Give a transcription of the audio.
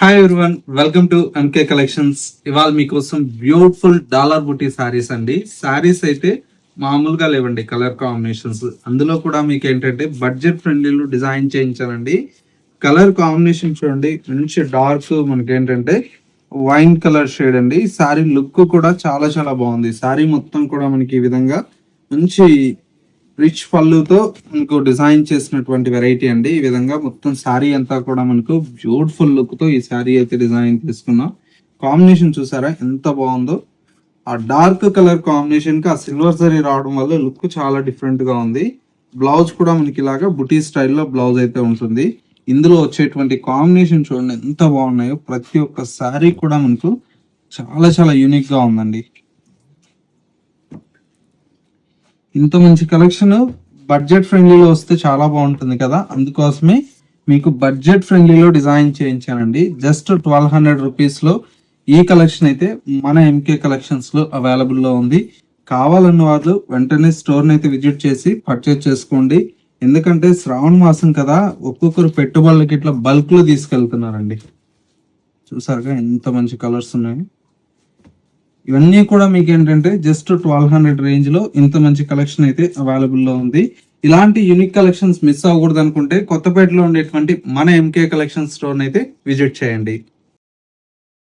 Hi everyone, welcome to MK collections. ఇవాళ మీకోసం beautiful dollar బుటీ శారీస్ అండి. శారీస్ అయితే మామూలుగా లేవండి, కలర్ కాంబినేషన్స్. అందులో కూడా మీకు ఏంటంటే బడ్జెట్ ఫ్రెండ్లీలో డిజైన్ చేయించానండి. కలర్ కాంబినేషన్ చూడండి, మంచి డార్క్, మనకి ఏంటంటే వైన్ కలర్ షేడ్ అండి. శారీ లుక్ కూడా చాలా చాలా బాగుంది. శారీ మొత్తం కూడా మనకి ఈ విధంగా మంచి రిచ్ పళ్ళుతో మనకు డిజైన్ చేసినటువంటి వెరైటీ అండి. ఈ విధంగా మొత్తం శారీ అంతా కూడా మనకు బ్యూటిఫుల్ లుక్ తో ఈ శారీ అయితే డిజైన్ చేసుకున్నాం. కాంబినేషన్ చూసారా ఎంత బాగుందో. ఆ డార్క్ కలర్ కాంబినేషన్ కి ఆ సిల్వర్ జరీ రావడం వల్ల లుక్ చాలా డిఫరెంట్ గా ఉంది. బ్లౌజ్ కూడా మనకి ఇలాగా బుటీ స్టైల్లో బ్లౌజ్ అయితే ఉంటుంది. ఇందులో వచ్చేటువంటి కాంబినేషన్ చూడండి ఎంత బాగున్నాయో. ప్రతి ఒక్క శారీ కూడా మనకు చాలా చాలా యూనిక్ గా ఉందండి. ఇంత మంచి కలెక్షన్ బడ్జెట్ ఫ్రెండ్లీలో వస్తే చాలా బాగుంటుంది కదా, అందుకోసమే మీకు బడ్జెట్ ఫ్రెండ్లీలో డిజైన్ చేయించానండి. జస్ట్ 1200 రూపీస్ లో ఈ కలెక్షన్ అయితే మన ఎంకే కలెక్షన్స్ లో అవైలబుల్ లో ఉంది. కావాలన్న వాళ్ళు వెంటనే స్టోర్ అయితే విజిట్ చేసి పర్చేజ్ చేసుకోండి. ఎందుకంటే శ్రావణ మాసం కదా, ఒక్కొక్కరు పెట్టుబడులకి ఇట్లా బల్క్ లో తీసుకెళ్తున్నారండి. చూసారుగా ఎంత మంచి కలర్స్ ఉన్నాయి. ఇవన్నీ కూడా మీకు ఏంటంటే జస్ట్ 1200 రేంజ్ లో ఇంత మంచి కలెక్షన్ అయితే అవైలబుల్ లో ఉంది. ఇలాంటి యూనిక్ కలెక్షన్స్ మిస్ అవ్వకూడదు అనుకుంటే కొత్తపేటలో ఉండేటువంటి మన ఎంకే కలెక్షన్ స్టోర్ అయితే విజిట్ చేయండి.